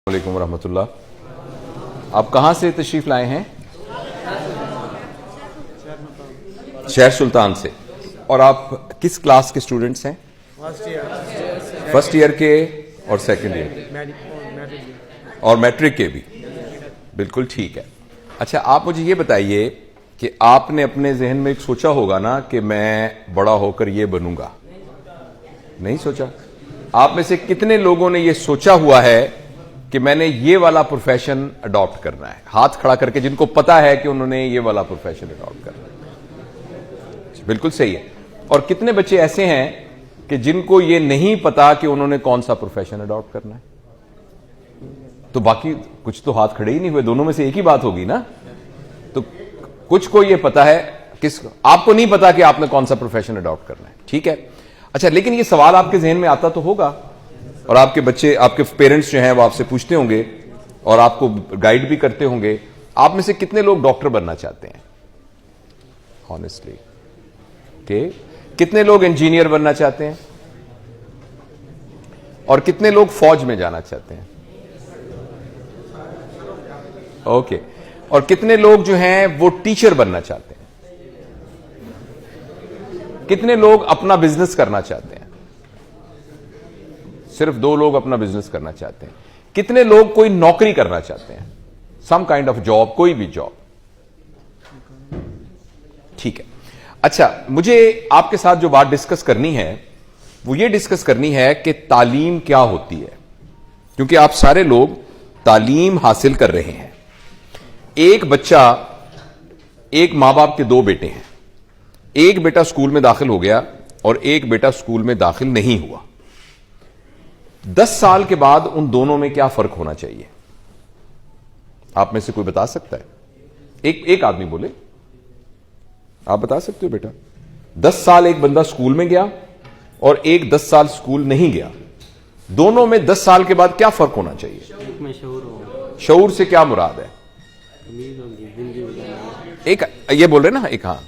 السلام علیکم ورحمۃ اللہ. آپ کہاں سے تشریف لائے ہیں؟ شہر سلطان سے. اور آپ کس کلاس کے اسٹوڈنٹس ہیں؟ فرسٹ ایئر کے اور سیکنڈ ایئر اور میٹرک کے بھی. بالکل ٹھیک ہے. اچھا آپ مجھے یہ بتائیے کہ آپ نے اپنے ذہن میں ایک سوچا ہوگا نا کہ میں بڑا ہو کر یہ بنوں گا. نہیں سوچا؟ آپ میں سے کتنے لوگوں نے یہ سوچا ہوا ہے کہ میں نے یہ والا پروفیشن اڈاپٹ کرنا ہے؟ ہاتھ کھڑا کر کے جن کو پتا ہے کہ انہوں نے یہ والا پروفیشن اڈاپٹ کرنا ہے. بالکل صحیح ہے. اور کتنے بچے ایسے ہیں کہ جن کو یہ نہیں پتا کہ انہوں نے کون سا پروفیشن اڈاپٹ کرنا ہے؟ تو باقی کچھ تو ہاتھ کھڑے ہی نہیں ہوئے. دونوں میں سے ایک ہی بات ہوگی نا. تو کچھ کو یہ پتا ہے, آپ کو نہیں پتا کہ آپ نے کون سا پروفیشن اڈاپٹ کرنا ہے. ٹھیک ہے. اچھا لیکن یہ سوال آپ کے ذہن میں آتا تو ہوگا, اور آپ کے بچے, آپ کے پیرنٹس جو ہیں وہ آپ سے پوچھتے ہوں گے اور آپ کو گائیڈ بھی کرتے ہوں گے. آپ میں سے کتنے لوگ ڈاکٹر بننا چاہتے ہیں ہانیسٹلی؟ کہ کتنے لوگ انجینئر بننا چاہتے ہیں؟ اور کتنے لوگ فوج میں جانا چاہتے ہیں؟ اوکے. اور کتنے لوگ جو ہیں وہ ٹیچر بننا چاہتے ہیں؟ کتنے لوگ اپنا بزنس کرنا چاہتے ہیں؟ صرف 2 لوگ اپنا بزنس کرنا چاہتے ہیں. کتنے لوگ کوئی نوکری کرنا چاہتے ہیں؟ سم کائنڈ آف جاب, کوئی بھی جاب. ٹھیک ہے. اچھا مجھے آپ کے ساتھ جو بات ڈسکس کرنی ہے وہ یہ ڈسکس کرنی ہے کہ تعلیم کیا ہوتی ہے, کیونکہ آپ سارے لوگ تعلیم حاصل کر رہے ہیں. ایک بچہ, ایک ماں باپ کے 2 بیٹے ہیں. ایک بیٹا اسکول میں داخل ہو گیا اور ایک بیٹا اسکول میں داخل نہیں ہوا. 10 سال کے بعد ان دونوں میں کیا فرق ہونا چاہیے؟ آپ میں سے کوئی بتا سکتا ہے؟ ایک آدمی بولے. آپ بتا سکتے ہو بیٹا؟ 10 سال ایک بندہ اسکول میں گیا اور ایک 10 سال اسکول نہیں گیا. دونوں میں 10 سال کے بعد کیا فرق ہونا چاہیے؟ شعور سے کیا مراد ہے؟ ایک یہ بول رہے نا, ایک ہاں,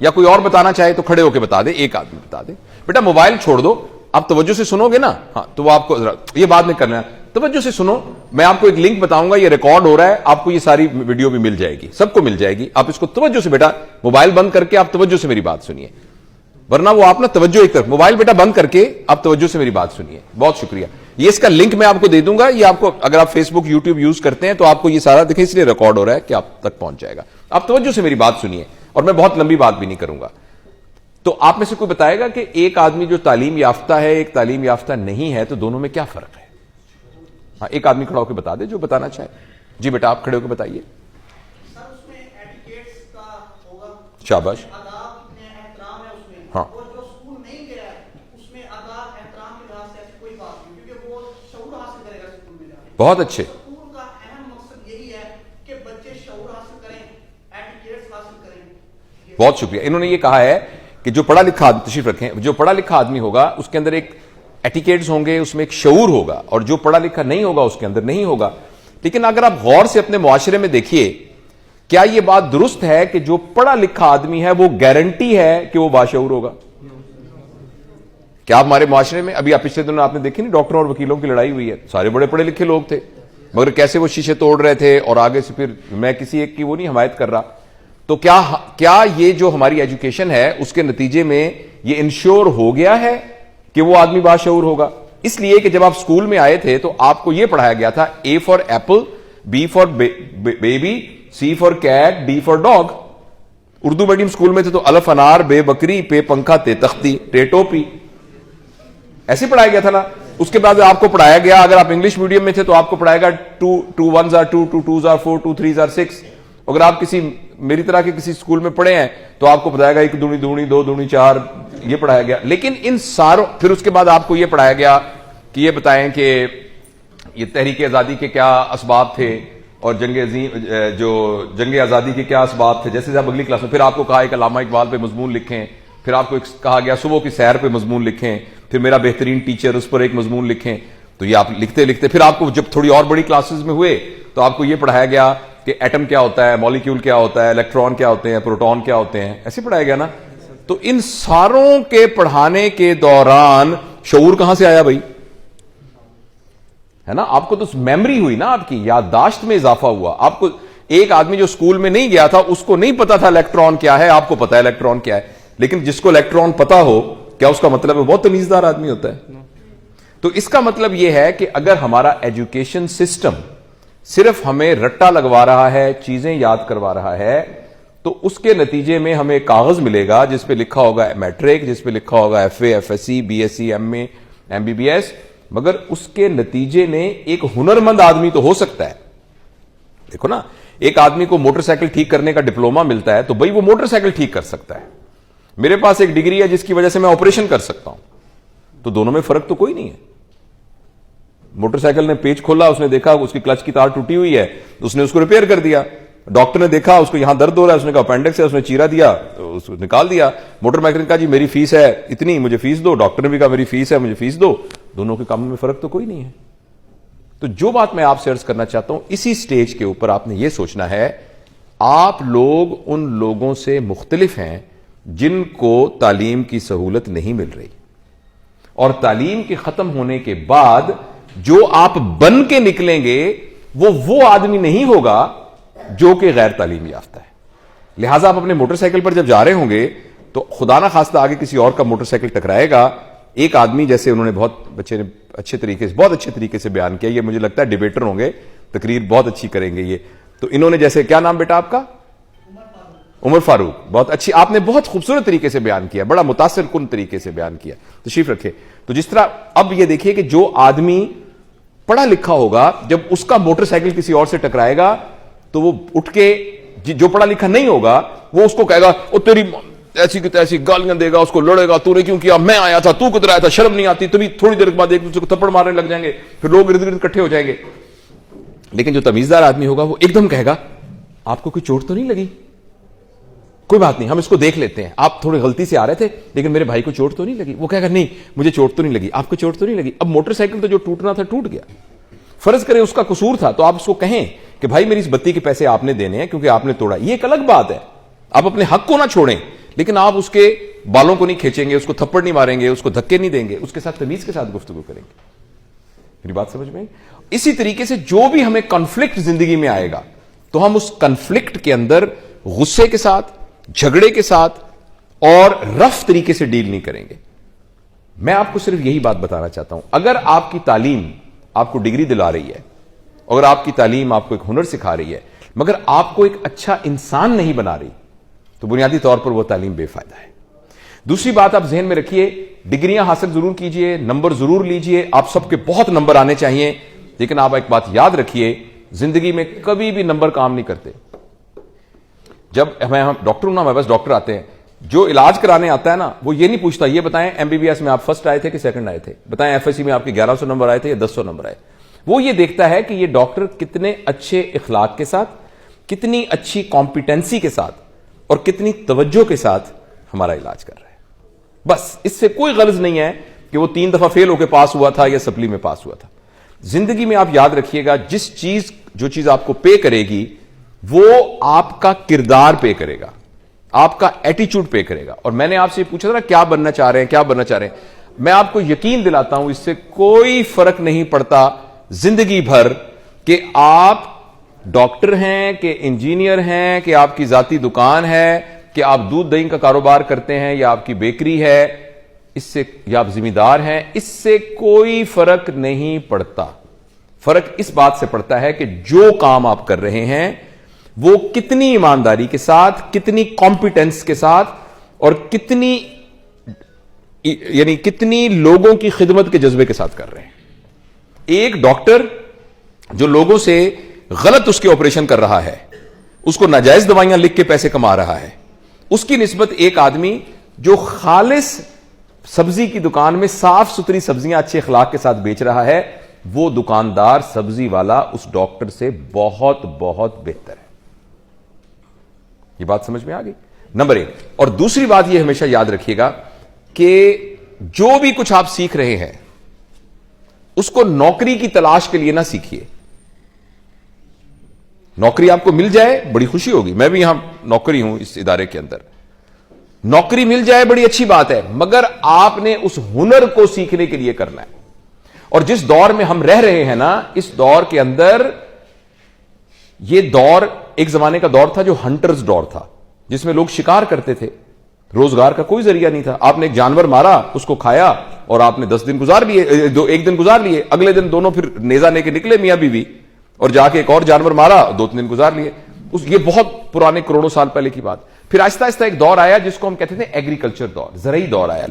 یا کوئی اور بتانا چاہے تو کھڑے ہو کے بتا دے. ایک آدمی بتا دے. بیٹا موبائل چھوڑ دو, آپ توجہ سے سنو گے نا. ہاں تو وہ آپ کو یہ بعد میں کرنا ہے, توجہ سے سنو. میں آپ کو ایک لنک بتاؤں گا, یہ ریکارڈ ہو رہا ہے, آپ کو یہ ساری ویڈیو بھی مل جائے گی, سب کو مل جائے گی. آپ اس کو توجہ سے, بیٹا موبائل بند کر کے آپ توجہ سے میری بات سنیے, ورنہ وہ آپ نا توجہ ایک طرف. موبائل بیٹا بند کر کے آپ توجہ سے میری بات سنیے. بہت شکریہ. یہ اس کا لنک میں آپ کو دے دوں گا. یہ آپ کو, اگر آپ فیس بک یوٹیوب یوز کرتے ہیں تو آپ کو یہ سارا دیکھیں, اس لیے ریکارڈ ہو رہا ہے کہ آپ تک پہنچ جائے گا. آپ توجہ سے میری بات سنیے, اور میں بہت لمبی بات بھی نہیں کروں گا. تو آپ میں سے کوئی بتائے گا کہ ایک آدمی جو تعلیم یافتہ ہے, ایک تعلیم یافتہ نہیں ہے, تو دونوں میں کیا فرق ہے؟ ہاں ایک آدمی کھڑا ہو کے بتا دے جو بتانا چاہے. جی بیٹا آپ کھڑے ہو کے بتائیے. شاباش. ہاں بہت اچھے. بہت شکریہ. انہوں نے یہ کہا ہے کہ جو پڑھا لکھا آدمی, تشریف رکھیں, جو پڑھا لکھا آدمی ہوگا اس کے اندر ایک ایٹیکیٹس ہوں گے, اس میں ایک شعور ہوگا, اور جو پڑھا لکھا نہیں ہوگا اس کے اندر نہیں ہوگا. لیکن اگر آپ غور سے اپنے معاشرے میں دیکھیے, کیا یہ بات درست ہے کہ جو پڑھا لکھا آدمی ہے وہ گارنٹی ہے کہ وہ باشعور ہوگا؟ کیا ہمارے معاشرے میں ابھی آپ پچھلے دنوں آپ نے دیکھی نہیں, ڈاکٹروں اور وکیلوں کی لڑائی ہوئی ہے. سارے بڑے پڑھے لکھے لوگ تھے, مگر کیسے وہ شیشے توڑ رہے تھے, اور آگے سے پھر میں کسی ایک کی وہ نہیں حمایت کر رہا. تو کیا یہ جو ہماری ایجوکیشن ہے اس کے نتیجے میں یہ انشور ہو گیا ہے کہ وہ آدمی باشعور ہوگا؟ اس لیے کہ جب آپ اسکول میں آئے تھے تو آپ کو یہ پڑھایا گیا تھا, A for apple, B for baby, C for cat, D for dog. Urdu medium school میں تھے تو الف انار, بے بکری, پے پنکھا, تے تختی, ٹے ٹوپی, ایسے پڑھایا گیا تھا نا. اس کے بعد آپ کو پڑھایا گیا, اگر آپ انگلش میڈیم میں تھے تو آپ کو پڑھائے گا 2 1s are 2, 2 2s are 4, 2 3s are 6. اگر آپ کسی میری طرح کے کسی اسکول میں پڑھے ہیں تو آپ کو بتائے گا 1 دونی 2 دونی 4, یہ پڑھایا گیا. لیکن ان ساروں, پھر اس کے بعد آپ کو یہ پڑھایا گیا کہ یہ بتائیں کہ یہ تحریک آزادی کے کیا اسباب تھے, اور جنگ آزادی کے کیا اسباب تھے. جیسے آپ اگلی کلاس میں پھر آپ کو کہا ایک علامہ اقبال پہ مضمون لکھیں, پھر آپ کو کہا گیا صبح کی سیر پہ مضمون لکھیں, پھر میرا بہترین ٹیچر, اس پر ایک مضمون لکھیں. تو یہ آپ لکھتے لکھتے پھر آپ کو جب تھوڑی اور بڑی کلاسز میں ہوئے تو آپ کو یہ پڑھایا گیا کہ ایٹم کیا ہوتا ہے, مالیکیول کیا ہوتا ہے, الیکٹران کیا ہوتے ہیں, پروٹون کیا ہوتے ہیں. ایسے پڑھایا گیا نا. تو ان ساروں کے پڑھانے کے دوران شعور کہاں سے آیا بھائی؟ ہے نا, آپ کو تو میموری ہوئی نا, آپ کی یادداشت میں اضافہ ہوا. آپ کو ایک آدمی جو اسکول میں نہیں گیا تھا اس کو نہیں پتا تھا الیکٹران کیا ہے, آپ کو پتا ہے الیکٹران کیا ہے. لیکن جس کو الیکٹران پتا ہو, کیا اس کا مطلب ہے بہت تمیزدار آدمی ہوتا ہے؟ تو اس کا مطلب یہ ہے کہ اگر ہمارا ایجوکیشن سسٹم صرف ہمیں رٹا لگوا رہا ہے, چیزیں یاد کروا رہا ہے, تو اس کے نتیجے میں ہمیں کاغذ ملے گا جس پہ لکھا ہوگا میٹرک, جس پہ لکھا ہوگا F A, F S C, B S C, M A, M B B S, مگر اس کے نتیجے میں ایک ہنرمند آدمی تو ہو سکتا ہے. دیکھو نا, ایک آدمی کو موٹر سائیکل ٹھیک کرنے کا ڈپلوما ملتا ہے تو بھائی وہ موٹر سائیکل ٹھیک کر سکتا ہے. میرے پاس ایک ڈگری ہے جس کی وجہ سے میں آپریشن کر سکتا ہوں, تو دونوں میں فرق تو کوئی نہیں ہے. موٹر سائیکل نے پیچ کھولا, اس نے دیکھا اس کی کلچ کی تار ٹوٹی ہوئی ہے, اس نے اس کو ریپیئر کر دیا. ڈاکٹر نے دیکھا اس کو یہاں درد ہو رہا ہے, اس نے کہا اپینڈکس ہے, اس نے چیرا دیا, تو اس کو نکال دیا. موٹر میکینک کا جی میری فیس ہے اتنی, مجھے فیس دو. ڈاکٹر نے بھی کہا میری فیس ہے, مجھے فیس دو. دونوں کے کاموں میں فرق تو کوئی نہیں ہے. تو جو بات میں آپ سے عرض کرنا چاہتا ہوں, اسی سٹیج کے اوپر آپ نے یہ سوچنا ہے, آپ لوگ ان لوگوں سے مختلف ہیں جن کو تعلیم کی سہولت نہیں مل رہی, اور تعلیم کے ختم ہونے کے بعد جو آپ بن کے نکلیں گے وہ آدمی نہیں ہوگا جو کہ غیر تعلیم یافتہ ہے. لہٰذا آپ اپنے موٹر سائیکل پر جب جا رہے ہوں گے تو خدا نہ خواستہ آگے کسی اور کا موٹر سائیکل ٹکرائے گا. ایک آدمی, جیسے انہوں نے بچے نے بہت اچھے طریقے سے بیان کیا, یہ مجھے لگتا ہے ڈیبیٹر ہوں گے, تقریر بہت اچھی کریں گے یہ. تو انہوں نے جیسے, کیا نام بیٹا آپ کا؟ عمر فاروق. بہت اچھی, آپ نے بہت خوبصورت طریقے سے بیان کیا, بڑا متاثر کن طریقے سے بیان کیا. تشریف رکھے. تو جس طرح اب یہ دیکھیے کہ جو آدمی پڑھا لکھا ہوگا, جب اس کا موٹر سائیکل کسی اور سے ٹکرائے گا تو وہ اٹھ کے, جو پڑھا لکھا نہیں ہوگا وہ اس کو کہے گا, او تیری ایسی کی تیسی گالیاں دے گا, اس کو لڑے گا, تو نے کیوں کیا, میں آیا تھا, تو کترایا تھا, شرم نہیں آتی. تبھی تھوڑی دیر کے بعد ایک دوسرے کو تھپڑ مارنے لگ جائیں گے, پھر لوگ ارد گرد اکٹھے ہو جائیں گے. لیکن جو تمیزدار آدمی ہوگا وہ ایک دم کہے گا, آپ کو کوئی چوٹ تو نہیں لگی؟ کوئی بات نہیں, ہم اس کو دیکھ لیتے ہیں, آپ تھوڑی غلطی سے آ رہے تھے لیکن میرے بھائی کو چوٹ تو نہیں لگی. وہ کہے گا نہیں مجھے چوٹ تو نہیں لگی. آپ کو چوٹ تو نہیں لگی. اب موٹر سائیکل تو جو ٹوٹنا تھا ٹوٹ گیا. فرض کریں اس کا قصور تھا تو آپ اس کو کہیں کہ بھائی میری اس بتی کے پیسے آپ نے دینے ہیں کیونکہ آپ نے توڑا. یہ ایک الگ بات ہے, آپ اپنے حق کو نہ چھوڑیں, لیکن آپ اس کے بالوں کو نہیں کھینچیں گے, اس کو تھپڑ نہیں ماریں گے, اس کو دھکے نہیں دیں گے, اس کے ساتھ تمیز کے ساتھ گفتگو کریں گے. میری بات سمجھ میں؟ اسی طریقے سے جو بھی ہمیں کنفلکٹ زندگی میں آئے گا تو ہم اس کنفلکٹ کے اندر غصے کے ساتھ, جھگڑے کے ساتھ اور رف طریقے سے ڈیل نہیں کریں گے. میں آپ کو صرف یہی بات بتانا چاہتا ہوں, اگر آپ کی تعلیم آپ کو ڈگری دلا رہی ہے, اگر آپ کی تعلیم آپ کو ایک ہنر سکھا رہی ہے, مگر آپ کو ایک اچھا انسان نہیں بنا رہی, تو بنیادی طور پر وہ تعلیم بے فائدہ ہے. دوسری بات آپ ذہن میں رکھیے, ڈگریاں حاصل ضرور کیجئے, نمبر ضرور لیجئے, آپ سب کے بہت نمبر آنے چاہیے, لیکن آپ ایک بات یاد رکھیے, زندگی میں کبھی بھی نمبر کام نہیں کرتے. جب ہم ڈاکٹر ہوں نا, ہمارے پاس ڈاکٹر آتے ہیں, جو علاج کرانے آتا ہے نا وہ یہ نہیں پوچھتا یہ بتائیں ایم بی بی ایس میں آپ فرسٹ آئے تھے کہ سیکنڈ آئے تھے, بتائیں ایف ایس سی میں آپ کے 1100 نمبر آئے تھے یا 1100 نمبر آئے. وہ یہ دیکھتا ہے کہ یہ ڈاکٹر کتنے اچھے اخلاق کے ساتھ, کتنی اچھی کمپیٹنسی کے ساتھ اور کتنی توجہ کے ساتھ ہمارا علاج کر رہا ہے. بس اس سے کوئی غرض نہیں ہے کہ وہ 3 دفعہ فیل ہو کے پاس ہوا تھا یا سپلی میں پاس ہوا تھا. زندگی میں آپ یاد رکھیے گا, جو چیز آپ کو پے کرے گی وہ آپ کا کردار پے کرے گا, آپ کا ایٹیچیوڈ پے کرے گا. اور میں نے آپ سے پوچھا تھا نا کیا بننا چاہ رہے ہیں, کیا بننا چاہ رہے ہیں, میں آپ کو یقین دلاتا ہوں اس سے کوئی فرق نہیں پڑتا زندگی بھر کہ آپ ڈاکٹر ہیں کہ انجینئر ہیں کہ آپ کی ذاتی دکان ہے کہ آپ دودھ دہی کا کاروبار کرتے ہیں یا آپ کی بیکری ہے, اس سے یا آپ ذمہ دار ہیں, اس سے کوئی فرق نہیں پڑتا. فرق اس بات سے پڑتا ہے کہ جو کام آپ کر رہے ہیں وہ کتنی ایمانداری کے ساتھ, کتنی کمپیٹنس کے ساتھ اور کتنی لوگوں کی خدمت کے جذبے کے ساتھ کر رہے ہیں. ایک ڈاکٹر جو لوگوں سے غلط اس کے آپریشن کر رہا ہے, اس کو ناجائز دوائیاں لکھ کے پیسے کما رہا ہے, اس کی نسبت ایک آدمی جو خالص سبزی کی دکان میں صاف ستھری سبزیاں اچھے اخلاق کے ساتھ بیچ رہا ہے, وہ دکاندار سبزی والا اس ڈاکٹر سے بہت بہت بہتر ہے. یہ بات سمجھ میں آ گئی؟ نمبر 1. اور دوسری بات یہ ہمیشہ یاد رکھیے گا کہ جو بھی کچھ آپ سیکھ رہے ہیں اس کو نوکری کی تلاش کے لیے نہ سیکھیے. نوکری آپ کو مل جائے بڑی خوشی ہوگی, میں بھی یہاں نوکری ہوں اس ادارے کے اندر, نوکری مل جائے بڑی اچھی بات ہے, مگر آپ نے اس ہنر کو سیکھنے کے لیے کرنا ہے. اور جس دور میں ہم رہ رہے ہیں نا, اس دور کے اندر یہ دور ایک زمانے کا دور تھا جو ہنٹرز دور تھا, جس میں لوگ شکار کرتے تھے, روزگار کا کوئی ذریعہ نہیں تھا. آپ نے ایک جانور مارا, اس کو کھایا, اور آپ نے 10 دن گزار لیے, ایک دن گزار لیے, اگلے دن دونوں پھر نیزہ لے کے نکلے میاں بیوی, اور جا کے ایک اور جانور مارا, 2-3 دن گزار لیے. یہ بہت پرانے کروڑوں سال پہلے کی بات. پھر آہستہ آہستہ ایک دور آیا جس کو ہم کہتے تھے ایگریکلچر دور, زرعی دور آیا.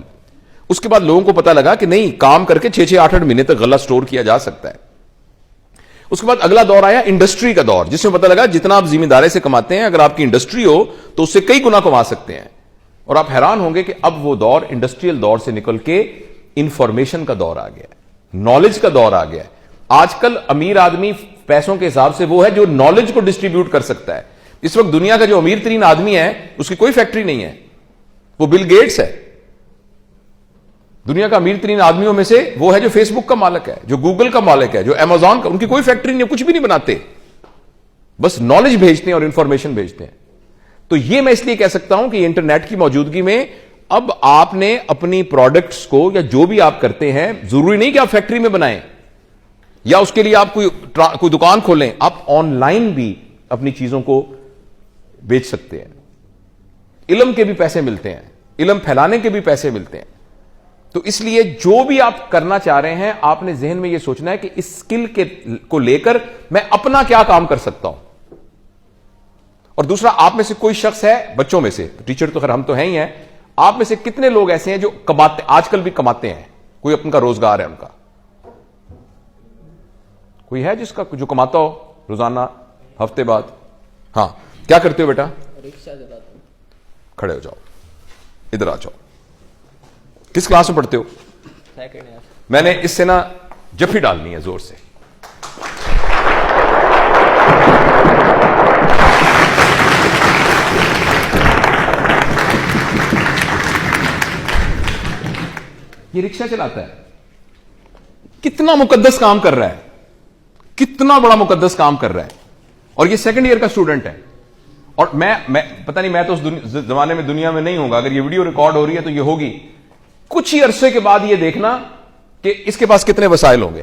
اس کے بعد لوگوں کو پتا لگا کہ نہیں, کام کر کے 6-8 مہینے تک غلہ سٹور کیا جا سکتا ہے. اس کے بعد اگلا دور آیا انڈسٹری کا دور, جس میں پتا لگا جتنا آپ ذمہ داری سے کماتے ہیں, اگر آپ کی انڈسٹری ہو تو اس سے کئی گنا کما سکتے ہیں. اور آپ حیران ہوں گے کہ اب وہ دور انڈسٹریل دور سے نکل کے انفارمیشن کا دور آ گیا ہے, نالج کا دور آ گیا ہے. آج کل امیر آدمی پیسوں کے حساب سے وہ ہے جو نالج کو ڈسٹریبیوٹ کر سکتا ہے. اس وقت دنیا کا جو امیر ترین آدمی ہے اس کی کوئی فیکٹری نہیں ہے, وہ بل گیٹس ہے. دنیا کا امیر ترین آدمیوں میں سے وہ ہے جو فیس بک کا مالک ہے, جو گوگل کا مالک ہے, جو امیزون کا. ان کی کوئی فیکٹری نہیں ہے, کچھ بھی نہیں بناتے, بس نالج بھیجتے ہیں اور انفارمیشن بھیجتے ہیں. تو یہ میں اس لیے کہہ سکتا ہوں کہ انٹرنیٹ کی موجودگی میں اب آپ نے اپنی پروڈکٹس کو یا جو بھی آپ کرتے ہیں, ضروری نہیں کہ آپ فیکٹری میں بنائیں یا اس کے لیے آپ کوئی دکان کھولیں, آپ آن لائن بھی اپنی چیزوں کو بیچ سکتے ہیں. علم کے بھی پیسے ملتے ہیں, علم پھیلانے کے بھی پیسے ملتے ہیں. تو اس لیے جو بھی آپ کرنا چاہ رہے ہیں, آپ نے ذہن میں یہ سوچنا ہے کہ اس سکل کو لے کر میں اپنا کیا کام کر سکتا ہوں. اور دوسرا, آپ میں سے کوئی شخص ہے, بچوں میں سے, ٹیچر تو خیر ہم تو ہیں ہی ہیں, آپ میں سے کتنے لوگ ایسے ہیں جو کماتے, آج کل بھی کماتے ہیں, کوئی اپن کا روزگار ہے ان کا, کوئی ہے جس کا جو کماتا ہو روزانہ, ہفتے بعد؟ ہاں, کیا کرتے ہو بیٹا؟ رکشہ چلاتا ہوں. کھڑے ہو جاؤ, ادھر آ جاؤ. کس کلاس میں پڑھتے ہو؟ Second year. میں نے اس سے نا جفی ڈالنی ہے زور سے. یہ رکشہ چلاتا ہے, کتنا مقدس کام کر رہا ہے, کتنا بڑا مقدس کام کر رہا ہے, اور یہ 2nd ایئر کا اسٹوڈنٹ ہے. اور میں پتہ نہیں, میں تو اس زمانے میں دنیا میں نہیں ہوں گا, اگر یہ ویڈیو ریکارڈ ہو رہی ہے تو یہ ہوگی. کچھ ہی عرصے کے بعد یہ دیکھنا کہ اس کے پاس کتنے وسائل ہوں گے,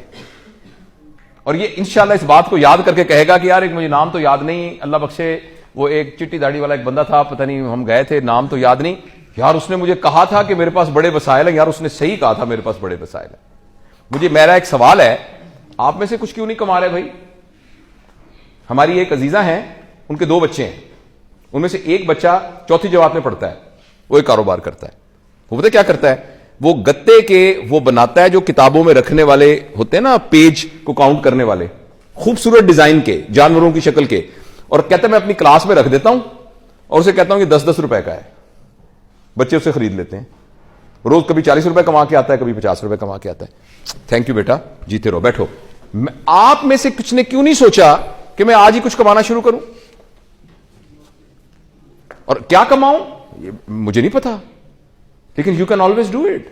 اور یہ انشاءاللہ اس بات کو یاد کر کے کہے گا کہ یار ایک مجھے نام تو یاد نہیں, اللہ بخشے, وہ ایک چٹی داڑھی والا ایک بندہ تھا, پتہ نہیں ہم گئے تھے, نام تو یاد نہیں, یار اس نے مجھے کہا تھا کہ میرے پاس بڑے وسائل ہیں, یار اس نے صحیح کہا تھا میرے پاس بڑے وسائل ہیں. مجھے میرا ایک سوال ہے, آپ میں سے کچھ کیوں نہیں کما رہے بھائی؟ ہماری ایک عزیزہ ہیں, ان کے 2 بچے ہیں, ان میں سے ایک بچہ 4تھی جماعت میں پڑھتا ہے, وہ ایک کاروبار کرتا ہے. وہ پتہ کیا کرتا ہے, وہ گتے کے وہ بناتا ہے جو کتابوں میں رکھنے والے ہوتے ہیں نا, پیج کو کاؤنٹ کرنے والے, خوبصورت ڈیزائن کے, جانوروں کی شکل کے, اور کہتا ہے میں اپنی کلاس میں رکھ دیتا ہوں, اور اسے کہتا ہوں کہ 10-10 روپے کا ہے, بچے اسے خرید لیتے ہیں. روز کبھی 40 روپے کما کے آتا ہے, کبھی 50 روپے کما کے آتا ہے. تھینک یو بیٹا, جیتے رہو, بیٹھو. آپ میں سے کچھ نے کیوں نہیں سوچا کہ میں آج ہی کچھ کمانا شروع کروں؟ اور کیا کماؤں یہ مجھے نہیں پتا, لیکن you can always do it.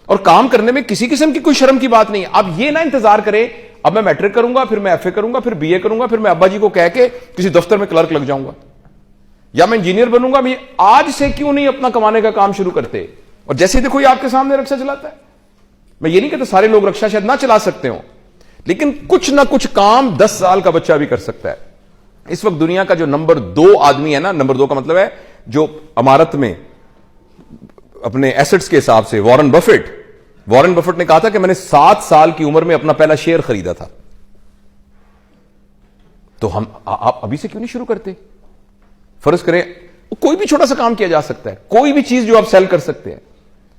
اور کام کرنے میں کسی قسم کی کوئی شرم کی بات نہیں. اب یہ نہ انتظار کرے اب میں میٹرک کروں گا, پھر میں ایف اے کروں گا, پھر بی اے کروں گا, پھر میں ابا جی کو کہہ کے کسی دفتر میں کلرک لگ جاؤں گا, یا میں انجینئر بنوں گا. میں آج سے کیوں نہیں اپنا کمانے کا کام شروع کرتے؟ اور جیسے دیکھو یہ آپ کے سامنے رکشہ چلاتا ہے. میں یہ نہیں کہتا سارے لوگ رکشہ شاید نہ چلا سکتے ہوں, لیکن کچھ نہ کچھ کام 10 سال کا بچہ بھی کر سکتا ہے. اس وقت دنیا کا جو نمبر 2 آدمی ہے نا, نمبر 2 کا مطلب ہے جو عمارت میں اپنے ایسٹس کے حساب سے, وارن بفٹ نے کہا تھا کہ میں نے 7 سال کی عمر میں اپنا پہلا شیئر خریدا تھا. تو آپ ابھی سے کیوں نہیں شروع کرتے؟ فرض کریں کوئی بھی چھوٹا سا کام کیا جا سکتا ہے, کوئی بھی چیز جو آپ سیل کر سکتے ہیں.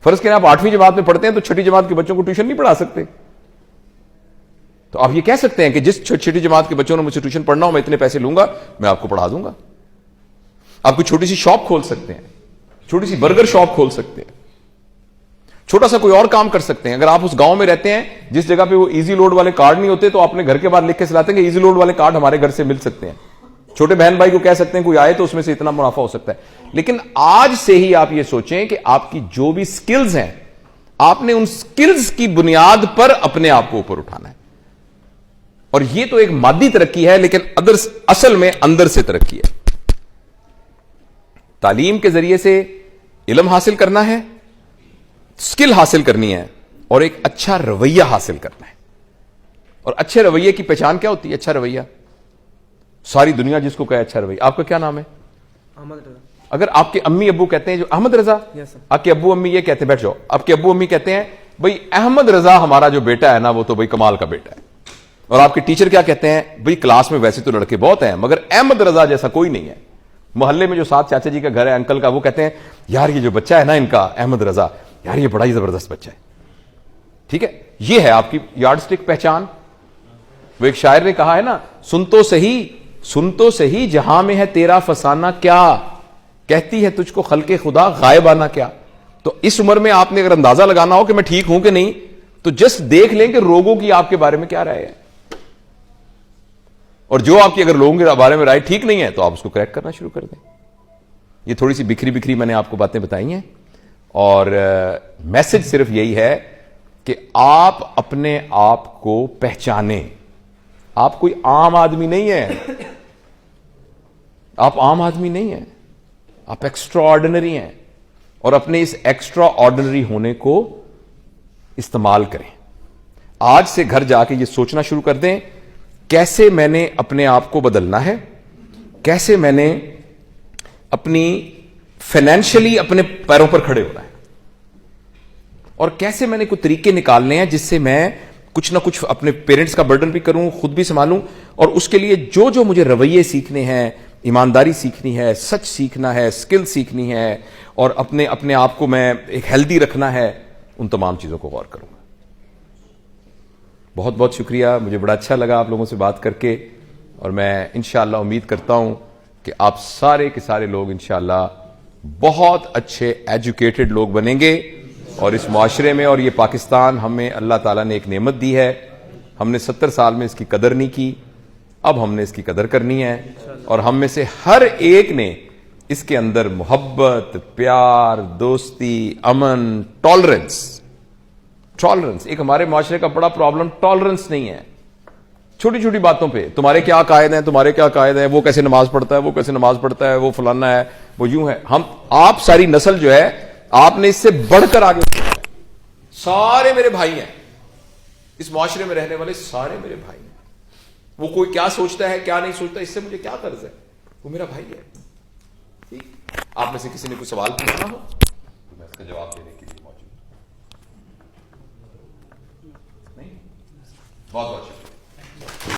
فرض کریں آپ 8ویں جماعت میں پڑھتے ہیں تو 6ٹھی جماعت کے بچوں کو ٹیوشن نہیں پڑھا سکتے, تو آپ یہ کہہ سکتے ہیں کہ جس 6ٹھی جماعت کے بچوں نے مجھ سے ٹیوشن پڑھنا ہو, میں اتنے پیسے لوں گا, میں آپ کو پڑھا دوں گا. آپ کو چھوٹی سی شاپ کھول سکتے ہیں, چھوٹی سی برگر شاپ کھول سکتے ہیں, چھوٹا سا کوئی اور کام کر سکتے ہیں. اگر آپ اس گاؤں میں رہتے ہیں جس جگہ پہ وہ ایزی لوڈ والے کارڈ نہیں ہوتے, تو اپنے گھر کے باہر لکھ کے چلاتے ہیں کہ ایزی لوڈ والے کارڈ ہمارے گھر سے مل سکتے ہیں. چھوٹے بہن بھائی کو کہہ سکتے ہیں کوئی آئے تو اس میں سے اتنا منافع ہو سکتا ہے. لیکن آج سے ہی آپ یہ سوچیں کہ آپ کی جو بھی سکلز ہیں, آپ نے ان سکلز کی بنیاد پر اپنے آپ کو اوپر اٹھانا ہے. اور یہ تو ایک مادی ترقی ہے, لیکن اصل میں اندر سے ترقی ہے. تعلیم کے ذریعے سے علم حاصل کرنا ہے, سکل حاصل کرنی ہے, اور ایک اچھا رویہ حاصل کرنا ہے. اور اچھے رویے کی پہچان کیا ہوتی ہے؟ اچھا رویہ. ساری دنیا جس کو کہے اچھا رویہ. آپ کا کیا نام ہے؟ احمد رضا. اگر آپ کے امی ابو کہتے ہیں جو احمد رضا, آپ کے ابو امی یہ کہتے ہیں, بیٹھ جاؤ, آپ کے ابو امی کہتے ہیں بھئی احمد رضا ہمارا جو بیٹا ہے نا وہ تو بھئی کمال کا بیٹا ہے, اور آپ کے ٹیچر کیا کہتے ہیں, بھئی کلاس میں ویسے تو لڑکے بہت ہیں مگر احمد رضا جیسا کوئی نہیں ہے. محلے میں جو ساتھ چاچا جی کا گھر ہے انکل کا, وہ کہتے ہیں یار یہ جو بچہ ہے نا ان کا احمد رضا, یار یہ بڑا ہی زبردست بچہ ہے. ٹھیک ہے, یہ ہے آپ کی یارڈ سٹک پہچان. وہ ایک شاعر نے کہا ہے نا, سن تو صحیح جہاں میں ہے تیرا فسانہ کیا, کہتی ہے تجھ کو خلق خدا غائب آنا کیا. تو اس عمر میں آپ نے اگر اندازہ لگانا ہو کہ میں ٹھیک ہوں کہ نہیں, تو جسٹ دیکھ لیں کہ لوگوں کی آپ کے بارے میں کیا رائے ہے, اور جو آپ کی اگر لوگوں کے بارے میں رائے ٹھیک نہیں ہے تو آپ اس کو کریکٹ کرنا شروع کر دیں. یہ تھوڑی سی بکھری میں نے آپ کو باتیں بتائی ہیں, اور میسج صرف یہی ہے کہ آپ اپنے آپ کو پہچانیں. آپ کوئی عام آدمی نہیں ہیں, آپ عام آدمی نہیں ہیں, آپ ایکسٹرا آرڈنری ہیں, اور اپنے اس ایکسٹرا آرڈنری ہونے کو استعمال کریں. آج سے گھر جا کے یہ سوچنا شروع کر دیں کیسے میں نے اپنے آپ کو بدلنا ہے, کیسے میں نے اپنی فائنینشلی اپنے پیروں پر کھڑے ہونا ہے, اور کیسے میں نے کوئی طریقے نکالنے ہیں جس سے میں کچھ نہ کچھ اپنے پیرنٹس کا برڈن بھی کروں, خود بھی سنبھالوں, اور اس کے لیے جو مجھے رویے سیکھنے ہیں, ایمانداری سیکھنی ہے, سچ سیکھنا ہے, اسکل سیکھنی ہے, اور اپنے آپ کو میں ایک ہیلدی رکھنا ہے, ان تمام چیزوں کو غور کروں گا. بہت بہت شکریہ, مجھے بڑا اچھا لگا آپ لوگوں سے بات کر کے, اور میں انشاءاللہ امید کرتا ہوں کہ آپ سارے کے سارے لوگ انشاءاللہ بہت اچھے ایجوکیٹڈ لوگ بنیں گے, اور اس معاشرے میں, اور یہ پاکستان ہمیں اللہ تعالیٰ نے ایک نعمت دی ہے, ہم نے 70 سال میں اس کی قدر نہیں کی, اب ہم نے اس کی قدر کرنی ہے, اور ہم میں سے ہر ایک نے اس کے اندر محبت, پیار, دوستی, امن, ٹالرنس. ایک ہمارے معاشرے کا بڑا پرابلم ٹالرنس نہیں ہے. چھوٹی چھوٹی باتوں پہ تمہارے کیا عقائد ہیں, تمہارے کیا عقائد ہیں, وہ کیسے نماز پڑھتا ہے, وہ کیسے نماز پڑھتا ہے, وہ فلانا ہے, وہ یوں ہے. آپ ساری نسل جو ہے, آپ نے اس سے بڑھ کر آگے, سارے میرے بھائی ہیں, اس معاشرے میں رہنے والے سارے میرے بھائی ہیں. وہ کوئی کیا سوچتا ہے کیا نہیں سوچتا, اس سے مجھے کیا غرض ہے, وہ میرا بھائی ہے. ٹھیک, آپ میں سے کسی نے کوئی سوال پوچھنا ہو تو میں اس کا جواب دینے کے لیے موجود ہوں. نہیں, بہت بہت شکریہ.